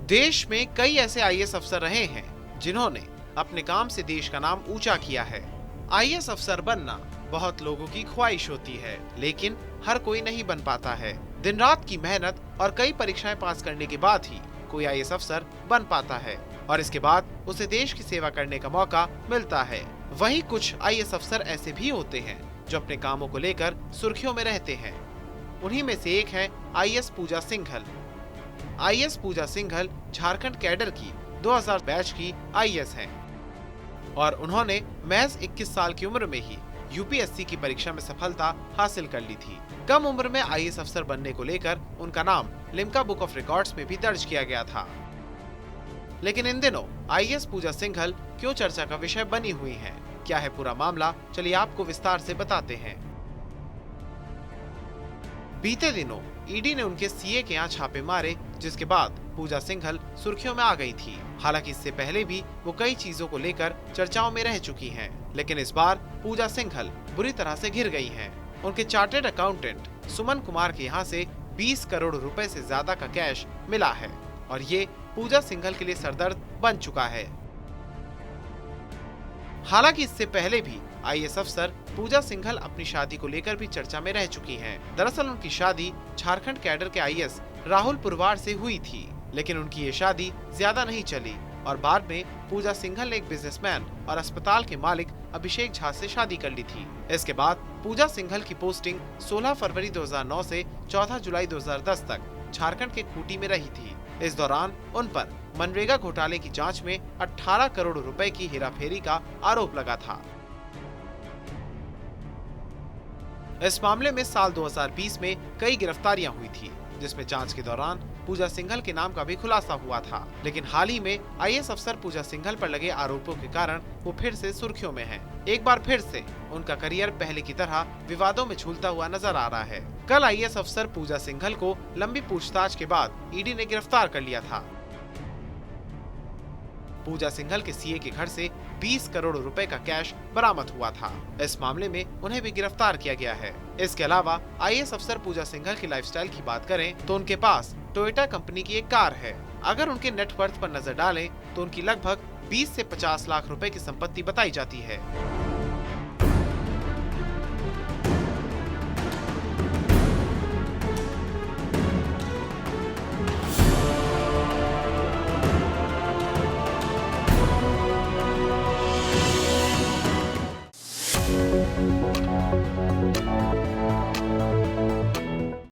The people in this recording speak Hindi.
देश में कई ऐसे आईएएस अफसर रहे हैं जिन्होंने अपने काम से देश का नाम ऊंचा किया है। आईएएस अफसर बनना बहुत लोगों की ख्वाहिश होती है, लेकिन हर कोई नहीं बन पाता है। दिन रात की मेहनत और कई परीक्षाएं पास करने के बाद ही कोई आईएएस अफसर बन पाता है और इसके बाद उसे देश की सेवा करने का मौका मिलता है। वहीं कुछ आईएएस अफसर ऐसे भी होते हैं जो अपने कामों को लेकर सुर्खियों में रहते हैं। उन्हीं में से एक है आईएएस पूजा सिंघल। आईएएस पूजा सिंघल झारखंड कैडर की 2000 बैच की आईएएस हैं और उन्होंने महज 21 साल की उम्र में ही यूपीएससी की परीक्षा में सफलता हासिल कर ली थी। कम उम्र में आईएएस अफसर बनने को लेकर उनका नाम लिम्का बुक ऑफ रिकॉर्ड्स में भी दर्ज किया गया था। लेकिन इन दिनों आईएएस पूजा सिंघल क्यों चर्चा का विषय बनी हुई हैं? क्या है पूरा मामला, चलिए आपको विस्तार से बताते हैं। बीते दिनों ईडी ने उनके सीए के यहाँ छापे मारे, जिसके बाद पूजा सिंघल सुर्खियों में आ गई थी। हालांकि इससे पहले भी वो कई चीजों को लेकर चर्चाओं में रह चुकी हैं, लेकिन इस बार पूजा सिंघल बुरी तरह से घिर गई हैं। उनके चार्टर्ड अकाउंटेंट सुमन कुमार के यहाँ से 20 करोड़ रुपए से ज्यादा का कैश मिला है और ये पूजा सिंघल के लिए सरदर्द बन चुका है। हालांकि इससे पहले भी आईएएस अफसर पूजा सिंघल अपनी शादी को लेकर भी चर्चा में रह चुकी हैं। दरअसल उनकी शादी झारखंड कैडर के आईएएस राहुल पुरवार से हुई थी, लेकिन उनकी ये शादी ज्यादा नहीं चली और बाद में पूजा सिंघल ने एक बिजनेसमैन और अस्पताल के मालिक अभिषेक झा से शादी कर ली थी। इसके बाद पूजा सिंघल की पोस्टिंग 16 फरवरी 2009 से 14 जुलाई 2010 तक झारखंड के खूंटी में रही थी। इस दौरान उन पर मनरेगा घोटाले की जांच में 18 करोड़ रुपए की हेराफेरी का आरोप लगा था। इस मामले में साल 2020 में कई गिरफ्तारियां हुई थी, जिसमें जांच के दौरान पूजा सिंघल के नाम का भी खुलासा हुआ था। लेकिन हाल ही में आईएएस अफसर पूजा सिंघल पर लगे आरोपों के कारण वो फिर से सुर्खियों में हैं। एक बार फिर से उनका करियर पहले की तरह विवादों में झूलता हुआ नजर आ रहा है। कल आईएएस अफसर पूजा सिंघल को लंबी पूछताछ के बाद ईडी ने गिरफ्तार कर लिया था। पूजा सिंघल के सीए के घर से 20 करोड़ रुपए का कैश बरामद हुआ था। इस मामले में उन्हें भी गिरफ्तार किया गया है। इसके अलावा आईएएस अफसर पूजा सिंघल की लाइफस्टाइल की बात करें तो उनके पास टोयोटा कंपनी की एक कार है। अगर उनके नेटवर्थ पर नजर डालें तो उनकी लगभग 20 से 50 लाख रुपए की संपत्ति बताई जाती है।